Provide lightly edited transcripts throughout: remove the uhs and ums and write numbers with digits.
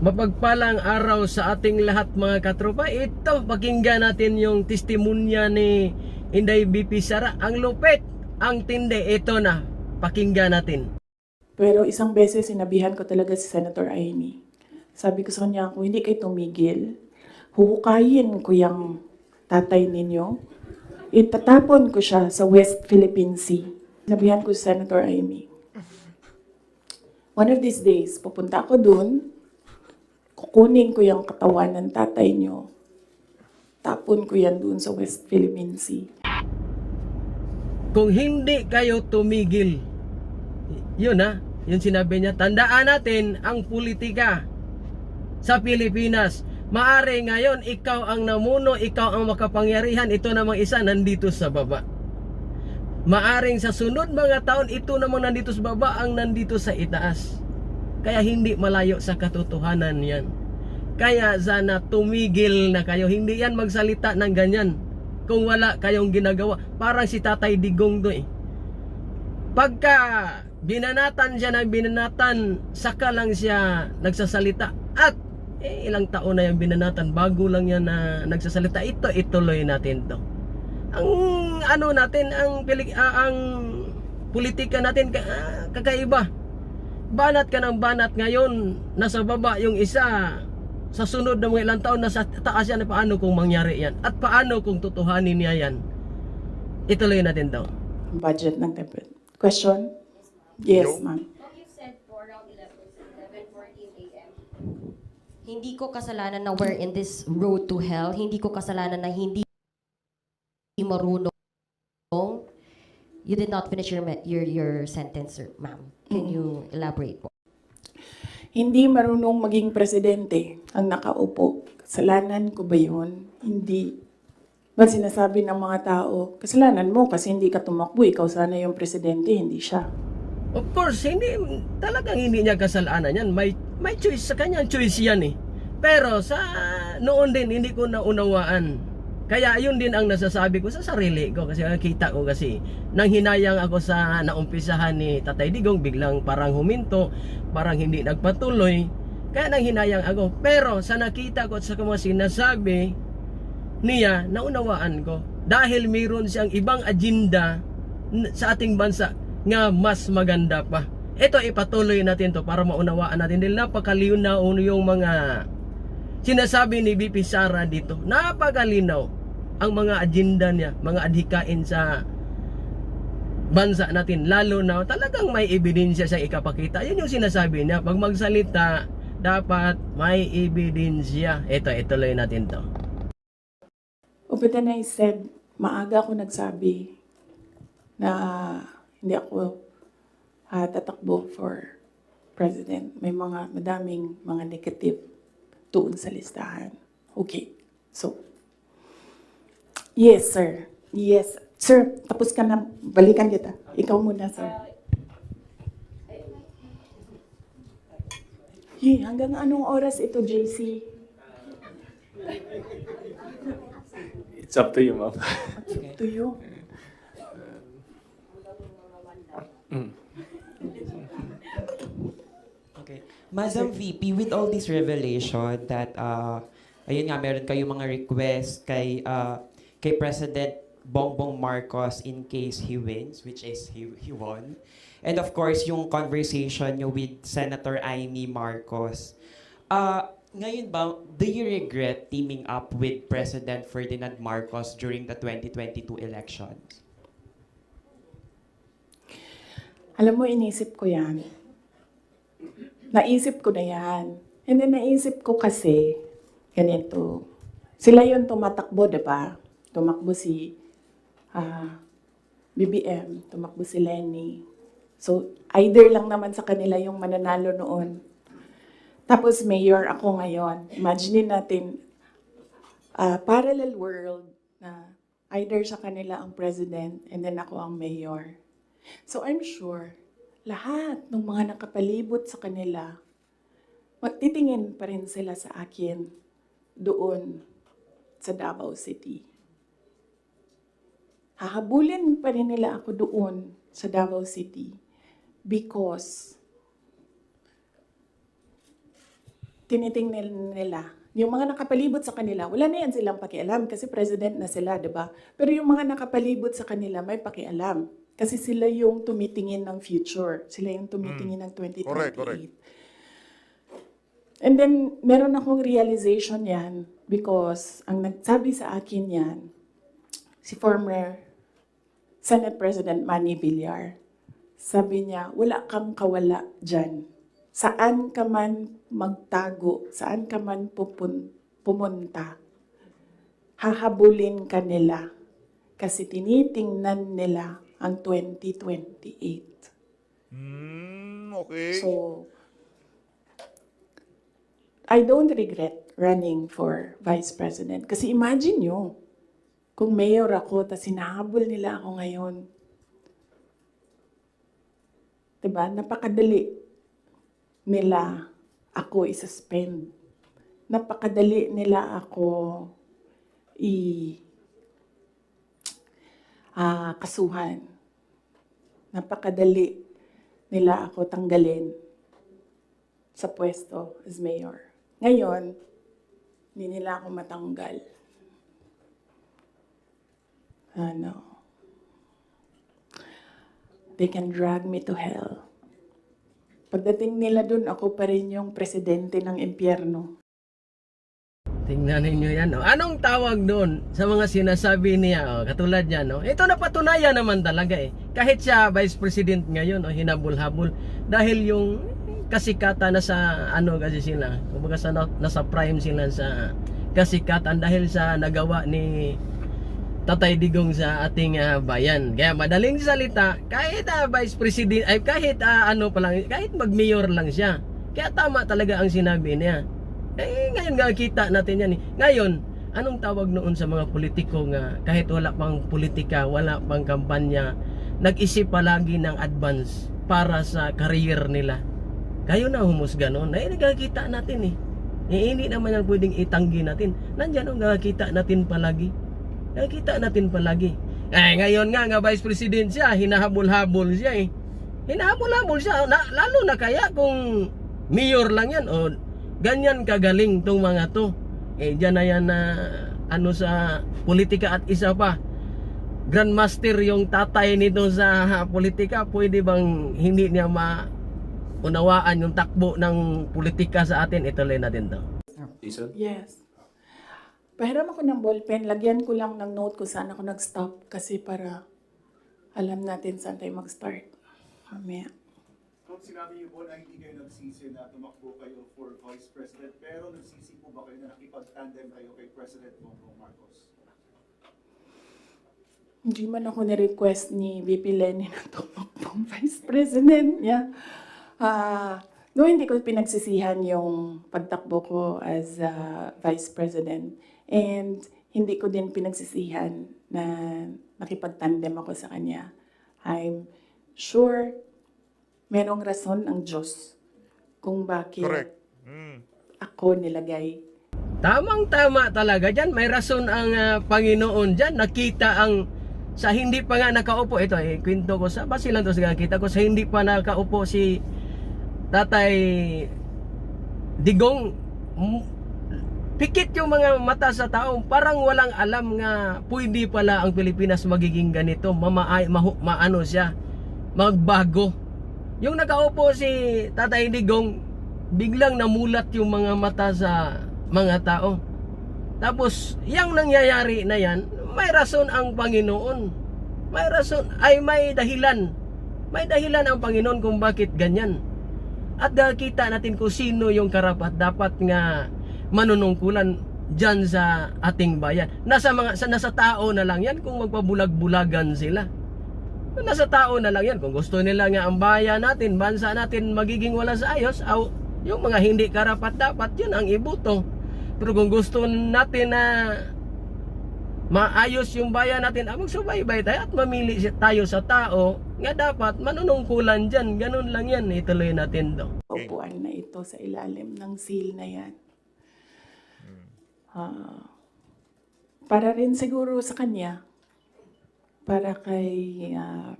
Mapagpalang araw sa ating lahat mga katropa. Ito, pakinggan natin yung testimonya ni Inday BP Sara. Ang lupit, ang tindi, ito na. Pakinggan natin. Pero isang beses sinabihan ko talaga si Senator Amy. Sabi ko sa kanya, kung hindi kayo tumigil, huhukayin ko yung tatay ninyo. Itatapon ko siya sa West Philippine Sea. Sinabihan ko si Senator Amy. One of these days, pupunta ako dun, kukunin ko yung katawan ng tatay nyo. Tapon ko yan dun sa West Philippine Sea. Kung hindi kayo tumigil, yun yung sinabi niya, tandaan natin ang politika sa Pilipinas. Maari ngayon, ikaw ang namuno, ikaw ang makapangyarihan, ito namang isa nandito sa baba. Maaring sa sunod mga taon, ito namang nandito sa baba, ang nandito sa itaas. Kaya hindi malayo sa katotohanan yan. Kaya sana tumigil na kayo. Hindi yan magsalita ng ganyan kung wala kayong ginagawa. Parang si Tatay Digong do Pagka binanatan siya ng binanatan, saka lang siya nagsasalita. At ilang taon na yung binanatan, bago lang yan na nagsasalita. Ito, ituloy natin to. Ang ano natin, ang politika natin kakaiba. Banat ka ng banat ngayon, nasa baba yung isa. Sa sunod na mga ilang taon, nasa taas yan. Paano kung mangyari yan? At paano kung tutuhanin niya yan? Ituloy natin to. Budget ng temple. Question? Yes, ma'am. You said for around 11:14 a.m. Hindi ko kasalanan na we're in this road to hell. Hindi ko kasalanan na hindi marunong. You did not finish your sentence, sir, ma'am. Can you elaborate po? Hindi marunong maging presidente ang nakaupo. Kasalanan ko ba yun? Hindi. Ba't sinasabi ng mga tao, kasalanan mo kasi hindi ka tumakbo, ikaw sana yung presidente, hindi siya. Of course, talagang hindi niya kasalanan yan. May choice sa kanya, choice yan eh. Pero sa noon din, hindi ko naunawaan. Kaya yun din ang nasasabi ko sa sarili ko. Kasi nakita ko kasi, nang hinayang ako sa naumpisahan ni Tatay Digong, biglang parang huminto, parang hindi nagpatuloy. Kaya nang hinayang ako. Pero sa nakita ko at sa mga sinasabi niya, naunawaan ko. Dahil mayroon siyang ibang agenda sa ating bansa nga mas maganda pa. Ito, ipatuloy natin to para maunawaan natin. Dahil napakalinaw yung mga sinasabi ni BP Sara dito. Napakalinaw ang mga agenda niya, mga adhikain sa bansa natin. Lalo na talagang may ebidensya siyang ikapakita. Yun yung sinasabi niya. Pag magsalita, dapat may ebidensya. Ito, ituloy natin to. But then I said, maaga ako nagsabi na hindi ako tatakbo for president. May madaming mga negative doon sa listahan. Okay. So, yes, sir. Yes. Sir, tapos ka na. Balikan kita. Ikaw muna, sir. Hanggang anong oras ito, JC? It's up to you, ma'am. To you. Okay. Madam VP, with all this revelation that, ayun nga, meron kayong mga request kay President Bongbong Marcos in case he wins, which is he won. And of course, yung conversation nyo with Senator Amy Marcos. Ngayon ba, do you regret teaming up with President Ferdinand Marcos during the 2022 elections? Alam mo, inisip ko yan. Naisip ko na yan. And then naisip ko kasi, ganito. Sila yung tumatakbo, diba? Tumakbo si BBM, tumakbo si Lenny. So, either lang naman sa kanila yung mananalo noon. Tapos mayor ako ngayon. Imagine natin, parallel world na either sa kanila ang president and then ako ang mayor. So I'm sure, lahat ng mga nakapalibot sa kanila, magtitingin pa rin sila sa akin doon sa Davao City. Hahabulin pa rin nila ako doon sa Davao City because tinitingnan nila, yung mga nakapalibot sa kanila, wala na yan silang pakialam kasi president na sila, di ba? Pero yung mga nakapalibot sa kanila may pakialam kasi sila yung tumitingin ng future. Sila yung tumitingin ng 2028. Correct. And then, meron akong realization yan because ang nagsabi sa akin yan, si former Senate President Manny Villar. Sabi niya, wala kang kawala dyan. Saan ka man magtago, saan ka man pumunta, hahabulin ka nila kasi tinitingnan nila ang 2028. Okay. So, I don't regret running for Vice President. Kasi imagine nyo, kung mayor ako, tapos hinahabol nila ako ngayon. Diba? Napakadali nila ako i-suspend. Napakadali nila ako kasuhan. Napakadali nila ako tanggalin sa pwesto as mayor. Ngayon, hindi nila ako matanggal. They can drag me to hell. Pagdating nila dun, ako pa rin yung presidente ng impyerno. Tingnan ninyo yan. Oh. Anong tawag doon sa mga sinasabi niya? Oh, katulad niya, no? Ito napatunayan naman talaga eh. Kahit siya Vice President ngayon, oh, hinabol-habol. Dahil yung kasikatan na sa ano kasi sila. Kumbaga nasa prime sila sa kasikatan dahil sa nagawa ni Tatay Digong sa ating bayan. Kaya madaling salita, kahit Vice President, ay kahit ano pa lang, kahit mag-mayor lang siya. Kaya tama talaga ang sinabi niya. Ngayon nga kita natin yan. Ngayon, anong tawag noon sa mga politiko nga kahit wala pang politika, wala pang kampanya, nag-isip palagi ng advance para sa career nila. Kayo na humusga noon. Nagkakita natin eh. Hindi naman yan pwedeng itanggi natin. Nandyan ang nakakita natin palagi. Nakikita natin palagi. Ngayon nga Vice President siya, hinahabol-habol siya eh. Hinahabol-habol siya. Lalo na kaya kung mayor lang yan o ganyan kagaling tong mga to. Diyan na yan na ano sa politika at isa pa. Grandmaster yung tatay nito sa politika. Pwede bang hindi niya maunawaan yung takbo ng politika sa atin? Ituloy natin to. Jason? Yes. Pahiram ako ng ballpen, lagyan ko lang ng note kung saan ako nag-stop kasi para alam natin saan tayo mag-start. Mamaya. Kung sinabi niyo po na hindi kayo nagsisi na tumakbo kayo for Vice President, pero nagsisi po ba kayo na nakipag-tandem kayo kay President Bongbong Marcos? Hindi man ako ni-request ni VP Lenny na tumakbong Vice President niya. No, hindi ko pinagsisihan yung pagtakbo ko as Vice President. And hindi ko din pinagsisihan na nakipagtandem ako sa kanya. I'm sure merong rason ang Diyos kung bakit ako nilagay. Tamang-tama talaga dyan. May rason ang Panginoon dyan. Nakita ang sa hindi pa nga nakaupo. Ito kwento ko sa basilan to sa nakita ko sa hindi pa nakaupo si Tatay Digong. Pikit yung mga mata sa tao. Parang walang alam nga pwede pala ang Pilipinas magiging ganito. Maano siya. Magbago. Yung nakaupo si Tatay Digong, biglang namulat yung mga mata sa mga tao. Tapos, yung nangyayari na yan, may rason ang Panginoon. May rason, ay may dahilan. May dahilan ang Panginoon kung bakit ganyan. At nakita natin kung sino yung karapat dapat nga manunungkulan dyan sa ating bayan. Nasa tao na lang yan kung magpabulag-bulagan sila. Nasa tao na lang yan. Kung gusto nila nga ang bayan natin, bansa natin magiging wala sa ayos, yung mga hindi karapat dapat, yun ang ibuto. Pero kung gusto natin na maayos yung bayan natin, magsubaybay tayo at mamili tayo sa tao nga dapat manunungkulan dyan. Ganun lang yan. Ituloy natin to. Upuan na ito sa ilalim ng seal na yan. Para rin siguro sa kanya, para kay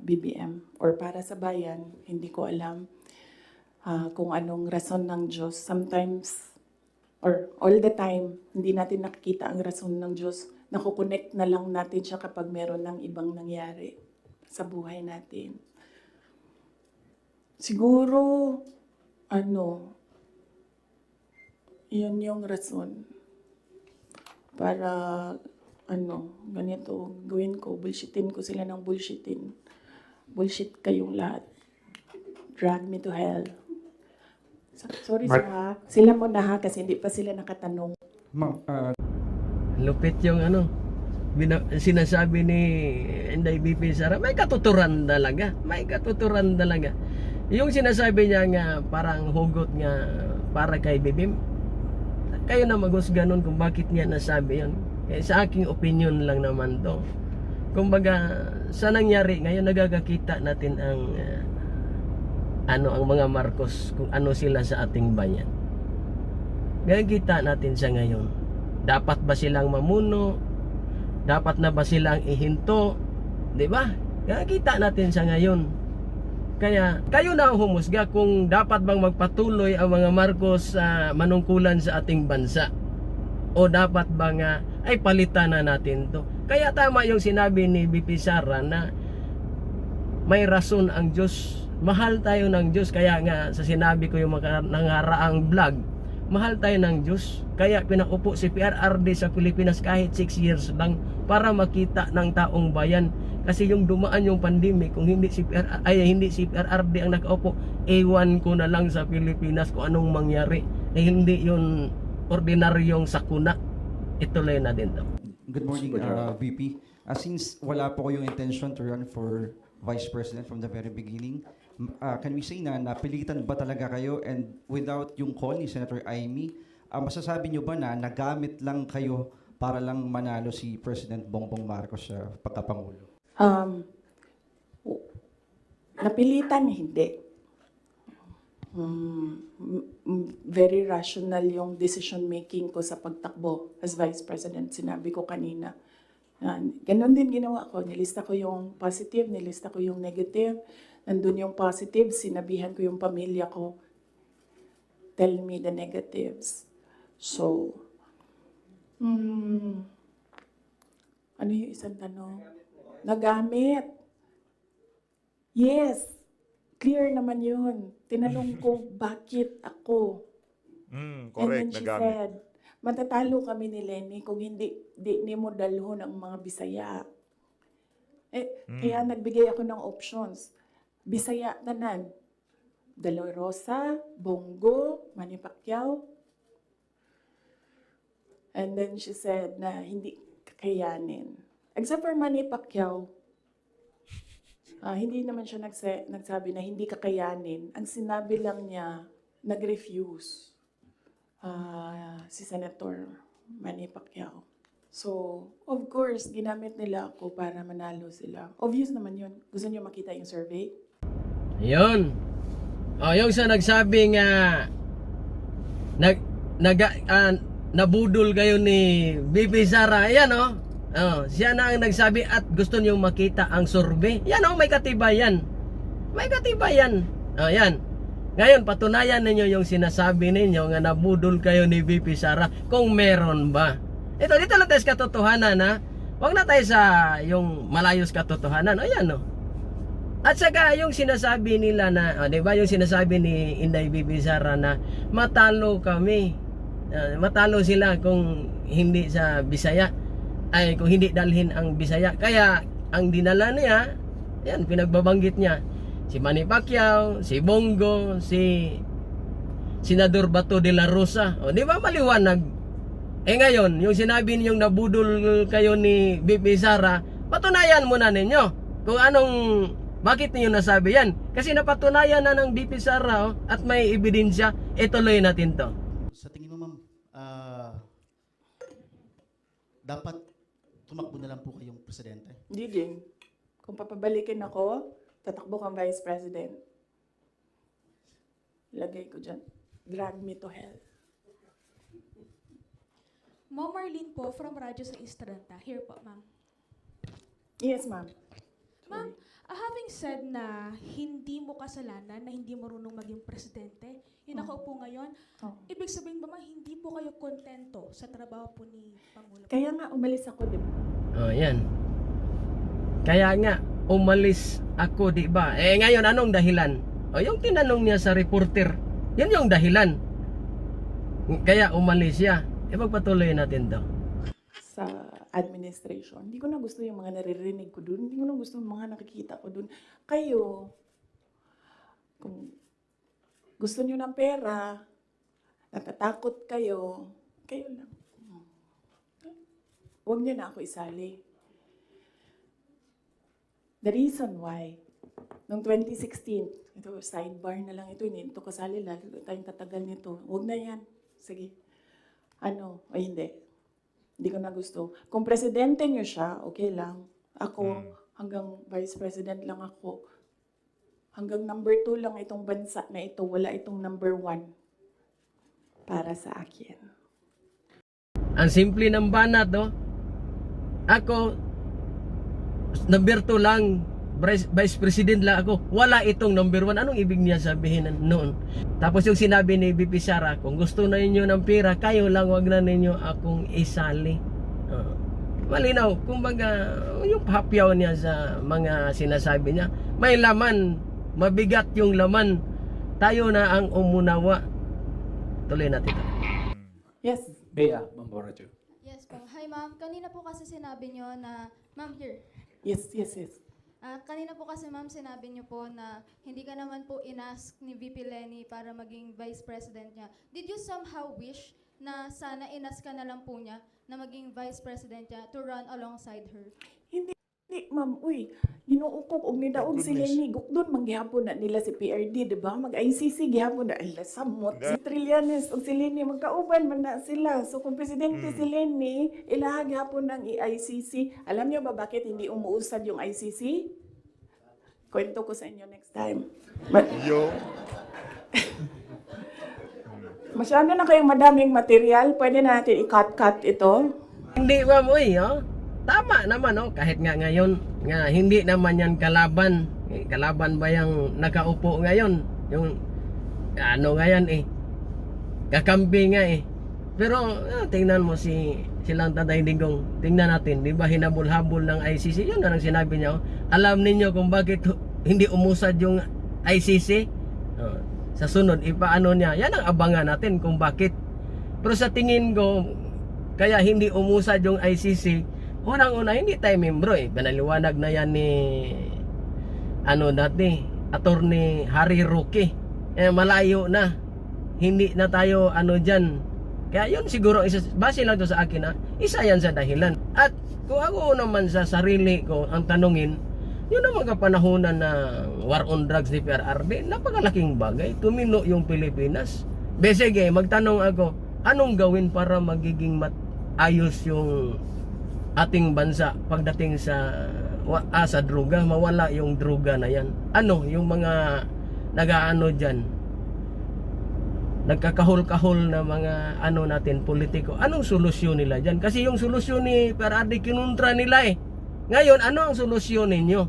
BBM or para sa bayan, hindi ko alam kung anong rason ng Diyos. Sometimes or all the time, hindi natin nakikita ang rason ng Diyos. Nakukonect na lang natin siya kapag meron ng ibang nangyari sa buhay natin. Siguro, yun yung rason. Para, ganito, gawin ko, bullshitin ko sila ng bullshitin. Bullshit kayong lahat. Drag me to hell. Sorry Mark. ha. Sila muna ha, kasi hindi pa sila nakatanong. Lupit yung sinasabi ni Inday BP Sara. May katuturan talaga. May katuturan talaga. Yung sinasabi niya nga parang hugot nga para kay Bibim. Kayo na maghusga nun kung bakit niya nasabi yun. Kaya sa aking opinion lang naman to. Kumbaga, sa nangyari ngayon nagkakita natin ang ang mga Marcos, kung ano sila sa ating bayan. Ngayon kita natin sa ngayon. Dapat ba silang mamuno? Dapat na ba silang ihinto? 'Di ba? Ngayon kita natin sa ngayon. Kaya kayo na ang humusga kung dapat bang magpatuloy ang mga Marcos sa manungkulan sa ating bansa. O dapat bang ay palitan na natin to. Kaya tama yung sinabi ni BP Sara na may rason ang Diyos. Mahal tayo ng Diyos. Kaya nga sa sinabi ko yung nangaraang vlog, mahal tayo ng Diyos. Kaya pinakupo si PRRD sa Pilipinas kahit 6 years lang para makita ng taong bayan. Kasi yung dumaan yung pandemic, kung hindi si PRRD ang nakaupo, ewan ko na lang sa Pilipinas kung anong mangyari. Hindi yun ordinaryong sakuna. Ituloy na din to. Good morning, VP. Since wala po kayong intention to run for Vice President from the very beginning, can we say na napilitan ba talaga kayo, and without yung call ni Senator Amy, masasabi nyo ba na nagamit lang kayo para lang manalo si President Bongbong Marcos sa pagkapangulo? Napilitan, hindi. Very rational yung decision making ko sa pagtakbo as Vice President. Sinabi ko kanina. Ganon din ginawa ko. Nilista ko yung positive, nilista ko yung negative. Nandun yung positive, sinabihan ko yung pamilya ko, tell me the negatives. So, ano yung isang tanong? Nagamit. Yes. Clear naman yun. Tinanong ko, bakit ako? And then Correct, she nagamit. said, matatalo kami ni Lenny kung di mo dalhon ang mga Bisaya. Kaya nagbigay ako ng options. Bisaya tanan. Dolorosa, Bongo, Manny Pacquiao. And then she said na hindi kakayanin. Except for Manny Pacquiao, hindi naman siya nagsabi na hindi kakayanin. Ang sinabi lang niya, nag-refuse si Senator Manny Pacquiao. So, of course, ginamit nila ako para manalo sila. Obvious naman yun. Gusto niyo makita yung survey? Yun. Yung sa nagsabing nabudol kayo ni BP Sara. Ayan siya na ang nagsabi at gusto niyong makita ang survey. Yan may katibayan. May katibayan. Yan. Ngayon, patunayan ninyo yung sinasabi ninyo nga nabudol kayo ni BP Sara kung meron ba. Dito lang tayo sa katotohanan Huwag na tayo sa yung malayos katotohanan. Ayan At saka yung sinasabi nila na, di ba yung sinasabi ni Inday BP Sara na matalo kami. Matalo sila kung hindi sa Bisaya. Ay kung hindi dalhin ang Bisaya. Kaya ang dinala niya, yan pinagbabanggit niya, si Manny Pacquiao, si Bongo, si Senador Bato de la Rosa. Di ba maliwanag? Ngayon, yung sinabi ninyong nabudol kayo ni BP Sara, patunayan muna ninyo kung bakit niyo nasabi yan. Kasi napatunayan na ng BP Sara at may ebidensya, ituloy natin to. Sa tingin mo, ma'am, dapat tumakbo na lang po kayong presidente? Hindi din. Kung papabalikin ako, tatakbo kang Vice President. Lagay ko dyan. Drag me to hell. Ma'am Marlene po, from Radyo sa Estranta. Here po, ma'am. Yes, ma'am. Ma'am, having said na hindi mo kasalanan na hindi marunong maging presidente, yung nakaupo ngayon, Oh. ibig sabihin ba ma'am, hindi po kayo kontento sa trabaho po ni Pangulo? Kaya nga umalis ako, di ba? Oh, yan. Kaya nga, umalis ako, di ba? Eh, ngayon, anong dahilan? O, yung tinanong niya sa reporter, yun yung dahilan. Kaya umalis siya. Ipagpatuloy natin to. Sa administration. Hindi ko na gusto yung mga naririnig ko dun. Hindi ko na gusto yung mga nakikita ko dun. Kayo, kung gusto niyo ng pera, natatakot kayo, kayo lang. Huwag niyo na ako isali. The reason why, noong 2016, ito, sidebar na lang ito, hindi ito kasali, lalo tayong tatagal nito. Huwag na yan. Sige. Ano? O hindi. Hindi ko na gusto. Kung presidente niyo siya, okay lang. Ako, hanggang vice president lang ako. Hanggang number 2 lang itong bansa na ito. Wala itong number 1 para sa akin. Ang simple ng banat, no? Ako, number 2 lang, vice president lang ako. Wala itong number 1. Anong ibig niya sabihin noon? Tapos yung sinabi ni BP Sara, kung gusto na ninyo ng pera, kayo lang, wag na ninyo akong isali. Malinaw, kumbaga, yung hapyaw niya sa mga sinasabi niya, may laman, mabigat yung laman. Tayo na ang umunawa. Tuloy natin ito. Yes. Bea, Ma'am Borajo. Yes po. Hi ma'am, kanina po kasi sinabi nyo na, ma'am here. Yes. Kanina po kasi ma'am sinabi nyo po na hindi ka naman po inask ni VP Lenny para maging vice president niya. Did you somehow wish na sana inask ka na lang po niya na maging vice president niya to run alongside her? Hindi, ma'am. Uy, ginuukok og nidaog si Lenny. Gukdon, manggihapon na nila si PRD, di ba? Mag-ICC, gihapon na. Ay, samot. Si Trillanes o si Lenny, magkauban man na sila. So, kung presidente si Lenny, ilahag hapon ng ICC. Alam niyo ba bakit hindi umuusad yung ICC? Kwento ko sa inyo next time. Masyado na kayong madaming material. Pwede natin i-cut ito. Hindi ba mo tama naman kahit nga ngayon nga hindi naman yan kalaban. Kalaban ba yung nakaupo ngayon? Yung ano ngayon kakampi nga Pero tingnan mo silang Tatay Digong. Tingnan natin, di ba hinabol-habol ng ICC? Yun na ang sinabi niya. Alam ninyo kung bakit hindi umusad yung ICC? Sa sunod, ipaano niya. Yan ang abangan natin kung bakit. Pero sa tingin ko, kaya hindi umusad yung ICC, unang-una, hindi tayo membro Pinaliwanag na yan ni Attorney Harry Roque. Malayo na. Hindi na tayo dyan. Kaya yun siguro, base lang to sa akin isa yan sa dahilan. At kung ako naman sa sarili ko ang tanungin, yun ang mga panahonan na war on drugs ni PRRD, napakalaking bagay. Tumino yung Pilipinas. Sige, magtanong ako, anong gawin para magiging ayos yung ating bansa pagdating sa droga, mawala yung droga na yan. Yung mga nag-aano dyan, nagkakahol-kahol na mga natin, politiko. Anong solusyon nila dyan? Kasi yung solusyon ni PRRD kinuntra nila Ngayon, ano ang solusyon ninyo?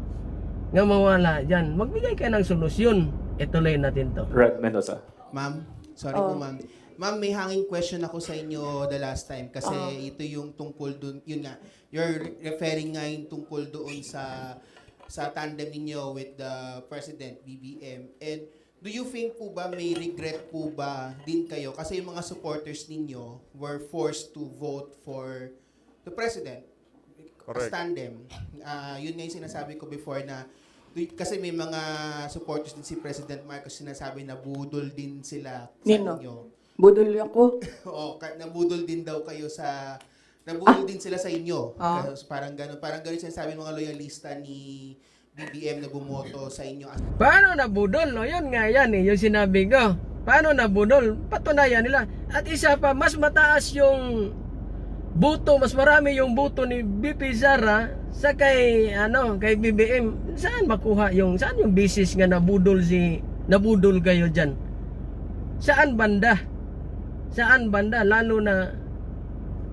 Nga mawala dyan. Magbigay kayo ng solusyon. Ituloy natin to. Red Mendoza. Ma'am, sorry po ma'am. Ma'am, may hanging question ako sa inyo the last time kasi ito yung tungkol doon, yun nga, you're referring nga yung tungkol doon sa tandem ninyo with the President, BBM. And do you think po ba may regret po ba din kayo? Kasi yung mga supporters ninyo were forced to vote for the President. Correct. Tandem. Yun nga yung sinasabi ko before na kasi may mga supporters din si President Marcos sinasabi na budol din sila sa inyo. Budol ako. Oo, nabudol din daw kayo nabudol din sila sa inyo. Parang gano'n sinasabi ng mga loyalista ni BBM na bumoto sa inyo. Paano nabudol? Yun nga yan yung sinabi ko. Paano nabudol? Patunayan nila. At isa pa, mas mataas yung buto, mas marami yung buto ni BP Sara sa kay BBM. Saan makuha saan yung bisis nga nabudol kayo dyan? Saan banda? Lalo na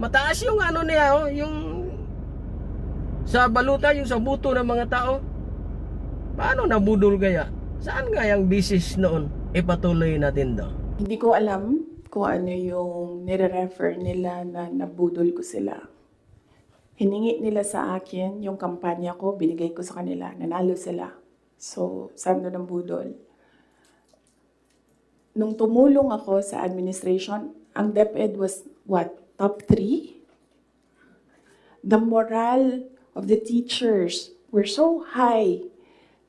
mataas yung niya yung sa baluta, yung sa buto ng mga tao. Paano nabudol kaya? Saan nga yung bisis noon? Ipatuloy natin daw. Hindi ko alam kung ano yung nire-refer nila na nabudol ko sila. Hiningi nila sa akin yung kampanya ko, binigay ko sa kanila, nanalo sila. So, saan doon ang budol? Nung tumulong ako sa administration, ang DepEd was what? Top 3? The morale of the teachers were so high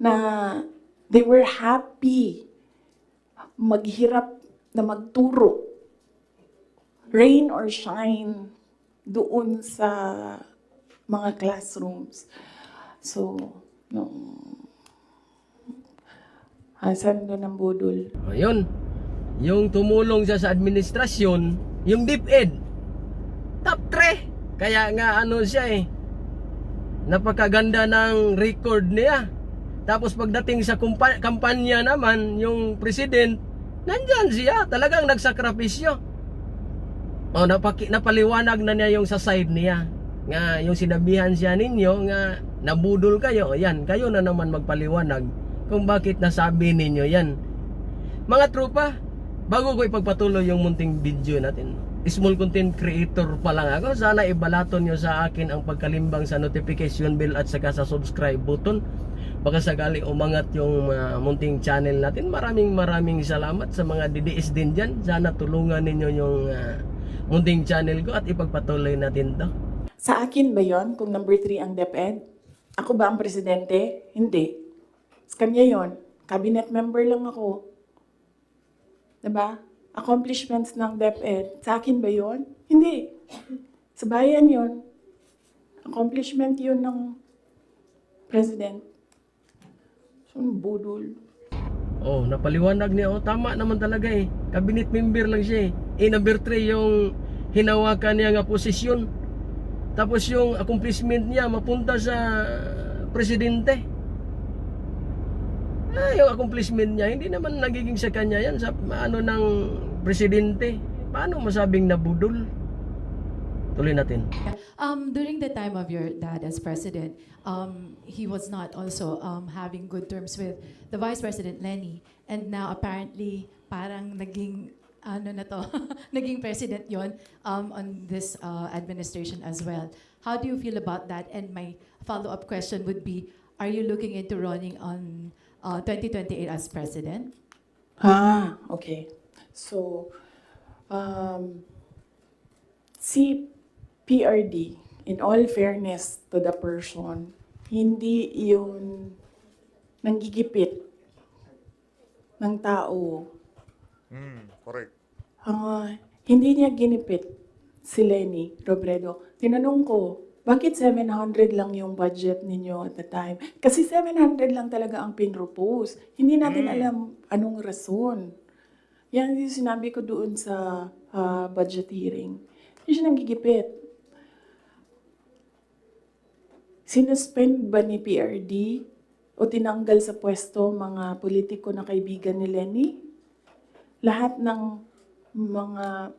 na they were happy maghirap na magturo, rain or shine, doon sa mga classrooms. So, saan doon ang budol? Ayun, yung tumulong siya sa administrasyon, yung DepEd, top 3. Kaya nga ano siya napakaganda ng record niya. Tapos pagdating sa kampanya naman, yung president, nandyan siya, talagang nagsakripisyo. Napaliwanag na niya yung sa side niya. Nga yung sinabihan siya ninyo nga nabudol kayo, yan, kayo na naman magpaliwanag kung bakit nasabi ninyo yan. Mga tropa, bago ko ipagpatuloy yung munting video natin, small content creator pa lang ako, sana ibalaton nyo sa akin ang pagkalimbang sa notification bell at saka sa subscribe button. Baka sakali umangat yung munting channel natin. Maraming salamat sa mga DDS din dyan. Sana tulungan ninyo yung munting channel ko at ipagpatuloy natin to. Sa akin ba yon kung number 3 ang DepEd? Ako ba ang presidente? Hindi. Sa kanya yon. Cabinet member lang ako. Diba? Accomplishments ng DepEd. Sa akin ba yon? Hindi. Sa bayan yon. Accomplishment yun ng president. So, budol. Oh, napaliwanag niya. Oh, tama naman talaga Cabinet member lang siya number 3 yung hinawakan niya nga posisyon. Tapos yung accomplishment niya mapunta sa presidente. Yung accomplishment niya hindi naman nagiging sa kanya yan sa ng presidente. Paano masabing nabudol? Tuloy natin. During the time of your dad as president, he was not also having good terms with the Vice President Lenny, and now apparently parang naging naging president yon on this administration as well. How do you feel about that? And my follow-up question would be, are you looking into running on 2028 as president? Okay. So, si PRD, in all fairness to the person, hindi yun nanggigipit ng tao. Correct. Hindi niya ginipit si Lenny Robredo. Tinanong ko, bakit 700 lang yung budget ninyo at the time? Kasi 700 lang talaga ang pinropose. Hindi natin alam anong rason. Yan yung sinabi ko doon sa budget hearing. Hindi siya nanggigipit. Sinuspend ba ni PRD o tinanggal sa pwesto mga politiko na kaibigan ni Lenny? Lahat ng mga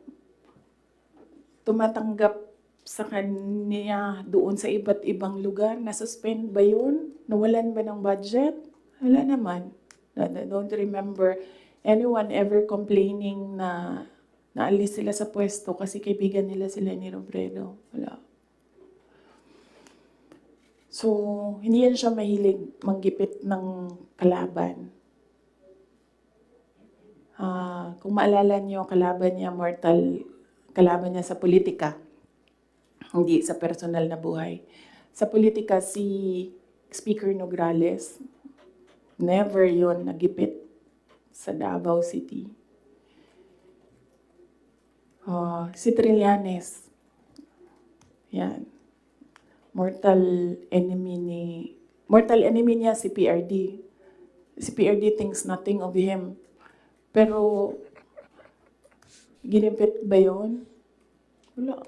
tumatanggap sa kanya doon sa iba't ibang lugar, nasuspend ba yun? Nawalan ba ng budget? Wala naman. I don't remember anyone ever complaining na naalis sila sa pwesto kasi kaibigan nila si Lenny Robredo. Wala. So, hindi yan siya mahilig manggipit ng kalaban. Kung maalala niyo, kalaban niya sa politika. Hindi sa personal na buhay. Sa politika, si Speaker Nograles, never yon nagipit sa Davao City. Si Trillanes, yan. Mortal enemy niya si PRD. Si PRD thinks nothing of him. Pero, ginipit ba yun? Wala.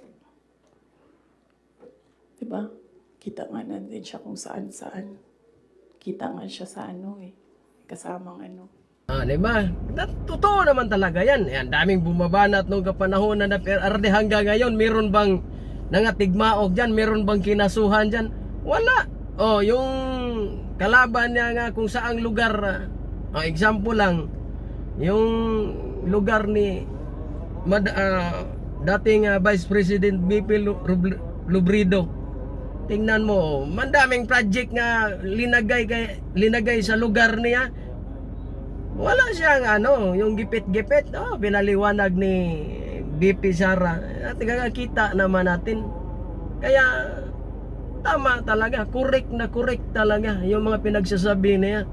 Diba? Kita nga natin siya kung saan-saan. Kita nga siya sa kasamang Diba? Totoo naman talaga yan. Daming bumabanat nung kapanahon na PRD hanggang ngayon. Meron bang nangatigmaog dyan? Meron bang kinasuhan dyan? Wala. Yung kalaban niya nga kung saang lugar, example lang, yung lugar ni dating Vice President BP Lubrido. Tingnan mo, mandaming project nga linagay sa lugar niya. Wala siyang yung gipit-gipit. Pinaliwanag ni BP Sara. At kita naman natin. Kaya tama talaga, correct talaga yung mga pinagsasabi niya.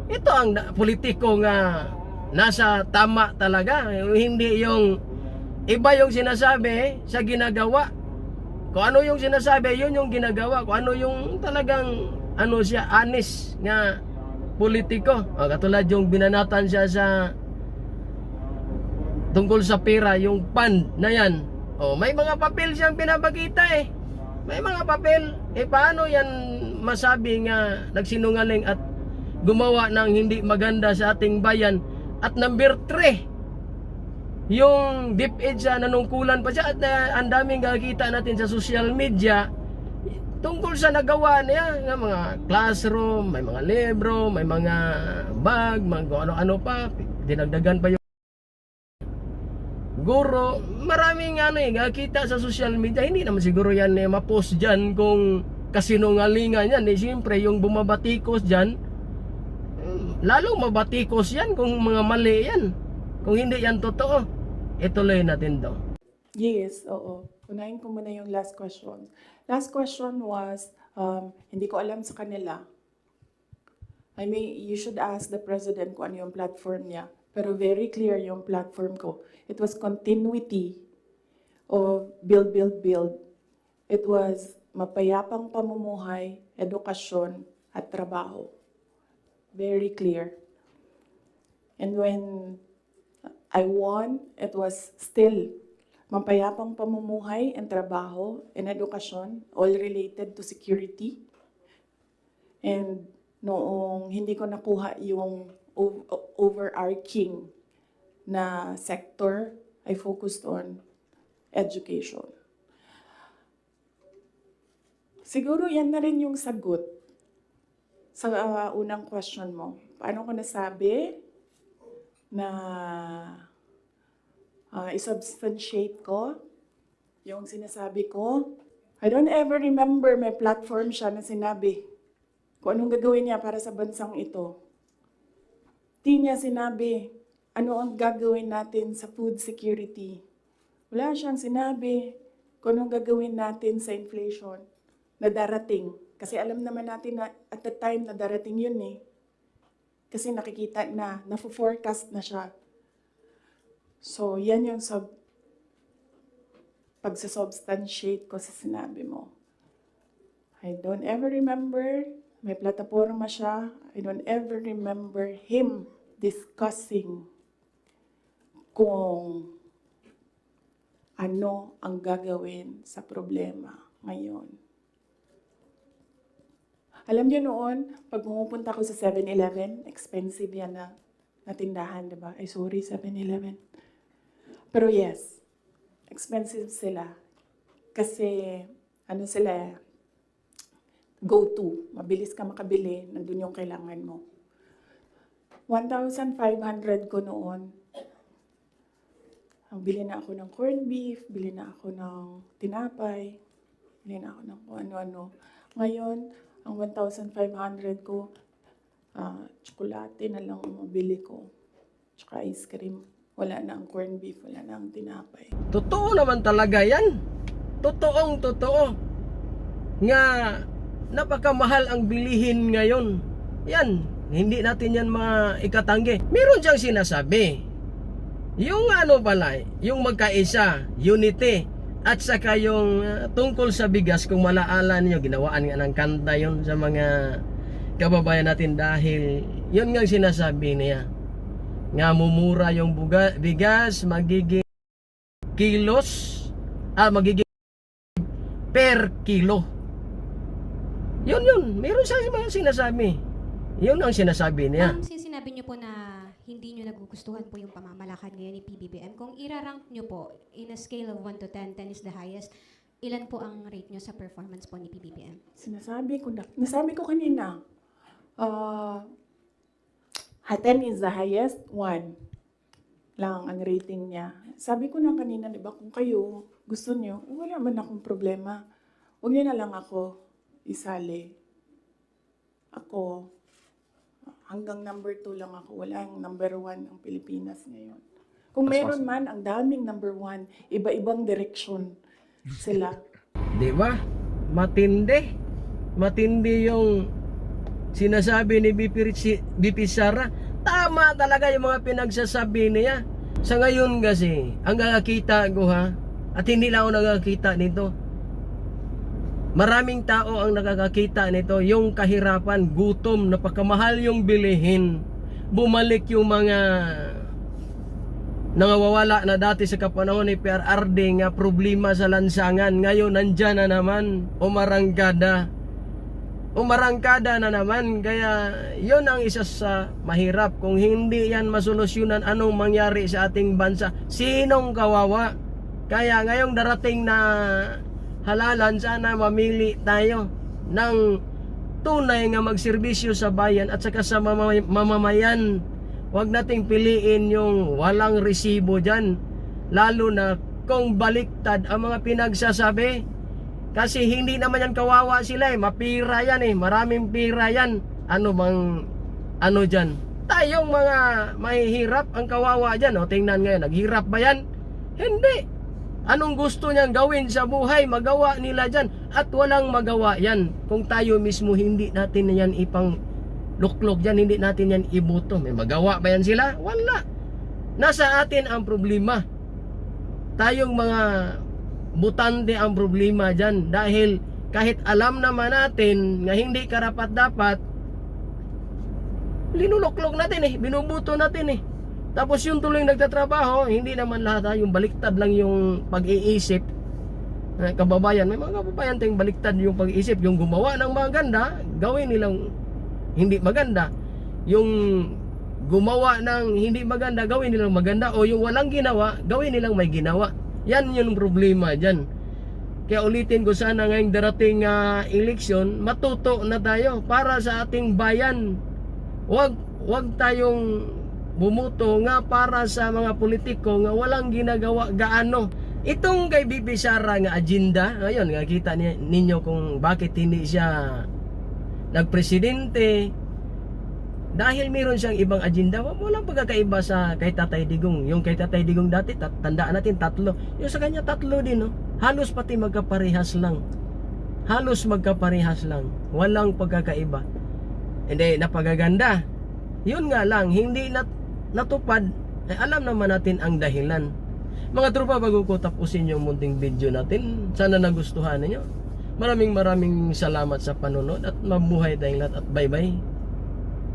Ito ang politiko nga nasa tama talaga. Hindi yung iba yung sinasabi sa ginagawa. Kung ano yung sinasabi, yun yung ginagawa. Kung ano yung talagang siya, honest nga politiko. Katulad yung binanatan siya sa tungkol sa pera, yung fund na yan. May mga papel siyang pinapakita eh. May mga papel. Paano yan masabi nga nagsinungaling at gumawa ng hindi maganda sa ating bayan? At number 3, yung DepEd siya, nanungkulan pa siya. At ang daming nakikita natin sa social media tungkol sa nagawa niya nga mga classroom, may mga libro, may mga bag, mga ano-ano pa, dinagdagan pa yung guro. Maraming nakikita sa social media. Hindi naman siguro yan ma-post dyan kung kasinungalingan yan. Siyempre yung bumabatikos dyan, lalong mabatikos yan kung mga mali yan. Kung hindi yan totoo, ituloy natin daw. Yes, oo. Unahin ko muna yung last question. Last question was, hindi ko alam sa kanila. You should ask the president kung ano yung platform niya. Pero very clear yung platform ko. It was continuity of build. It was mapayapang pamumuhay, edukasyon, at trabaho. Very clear. And when I won, it was still mapayapang pamumuhay and trabaho and edukasyon, all related to security. And noong hindi ko nakuha yung overarching na sector, I focused on education. Siguro yan na rin yung sagot sa unang question mo. Paano ko nasabi na isubstantiate ko yung sinasabi ko? I don't ever remember may platform siya na sinabi kung anong gagawin niya para sa bansang ito. Di niya sinabi ano ang gagawin natin sa food security. Wala siyang sinabi kung anong gagawin natin sa inflation na darating. Kasi alam naman natin na at the time na darating yun eh. Kasi nakikita na, na-forecast na siya. So, yan yung pagsasubstantiate ko sa sinabi mo. I don't ever remember, may plataforma siya, I don't ever remember him discussing kung ano ang gagawin sa problema ngayon. Alam niyo noon, pag pumupunta ako sa 7-Eleven, expensive yan na tindahan, di ba? Ay, sorry, 7-Eleven. Pero yes, expensive sila. Kasi, sila, go-to. Mabilis ka makabili, nandun yung kailangan mo. 1,500 ko noon. Bili na ako ng corned beef, bili na ako ng tinapay, bili na ako ng kung ano-ano. Ngayon, ang 1,500 ko, tsokolate na lang ang mabili ko. Tsaka ice cream. Wala na ang corned beef, wala na ang tinapay. Totoo naman talaga yan. Totoo. Nga, napakamahal ang bilihin ngayon. Yan, hindi natin yan maikatanggi. Meron siyang sinasabi. Yung yung magkaisa, unity. At saka yung tungkol sa bigas, kung malaala niyo, ginawaan nga ng kanta yun sa mga kababayan natin dahil yun nga sinasabi niya. Nga mumura yung bigas, magiging magiging per kilo. Yun. Meron siya mga sinasabi. Yun ang sinasabi niya. Sinabi niyo po na hindi nyo nagugustuhan po yung pamamalakad ngayon ni PBBM. Kung irarank nyo po, in a scale of 1 to 10, 10 is the highest, ilan po ang rate nyo sa performance po ni PBBM? Nasabi ko kanina, 10 is the highest, 1 lang ang rating niya. Sabi ko na kanina, di ba, kung kayo gusto niyo, wala man akong problema. Huwag niyo na lang ako isali. Ako, hanggang number 2 lang ako. Wala ang number 1 ang Pilipinas ngayon. Kung meron man, ang daming number 1, iba-ibang direksyon sila. Di ba? Matindi. Matindi yung sinasabi ni BP Sara. Tama talaga yung mga pinagsasabi niya. Sa ngayon kasi, ang nakakita ko ha, at hindi lang ako nakakita nito. Maraming tao ang nakakakita nito, yung kahirapan, gutom, napakamahal yung bilihin. Bumalik yung mga nangawawala na dati sa kapanahon ni PRRD nga problema sa lansangan. Ngayon nandyan na naman, umarangkada na naman. Kaya yun ang isa sa mahirap. Kung hindi yan masolusyonan, anong mangyari sa ating bansa? Sinong kawawa? Kaya ngayong darating na halalan, sana mamili tayo ng tunay nga magserbisyo sa bayan at saka sa mamamayan. Huwag nating piliin yung walang resibo dyan. Lalo na kung baliktad ang mga pinagsasabi. Kasi hindi naman yan kawawa sila eh. Mapira yan eh. Maraming pira yan. Ano dyan? Tayong mga mahihirap ang kawawa dyan. O tingnan ngayon, naghirap ba yan? Hindi. Anong gusto niyang gawin sa buhay, magawa nila dyan. At walang magawa yan. Kung tayo mismo hindi natin yan ipang luklok dyan, hindi natin yan ibuto. May magawa ba yan sila? Wala. Nasa atin ang problema. Tayong mga butante ang problema dyan. Dahil kahit alam naman natin nga hindi karapat-dapat, linuluklok natin eh, binubuto natin eh. Tapos yung tuloy nagtatrabaho, hindi naman lahat yung baliktad lang yung pag-iisip. Kababayan, may mga kababayan tayong baliktad yung pag-iisip. Yung gumawa ng maganda, gawin nilang hindi maganda. Yung gumawa ng hindi maganda, gawin nilang maganda. O yung walang ginawa, gawin nilang may ginawa. Yan yung problema dyan. Kaya ulitin ko sana ngayong darating eleksyon, matuto na tayo para sa ating bayan. Wag tayong bumuto nga para sa mga politiko nga walang ginagawa gaano. Itong kay BP Sara nga agenda, ngayon nga kita ninyo kung bakit hindi siya nagpresidente. Dahil meron siyang ibang agenda. Walang pagkakaiba sa kay Tatay Digong. Yung kay Tatay Digong dati, tandaan natin 3. Yung sa kanya 3 din, no? Halos pati magkaparehas lang. Halos magkaparehas lang. Walang pagkakaiba. Hindi, napagaganda. Yun nga lang, hindi natupad. Alam naman natin ang dahilan. Mga tropa, bago ko tapusin yung munting video natin, sana nagustuhan ninyo. Maraming salamat sa panonood at mabuhay tayong lahat at bye bye.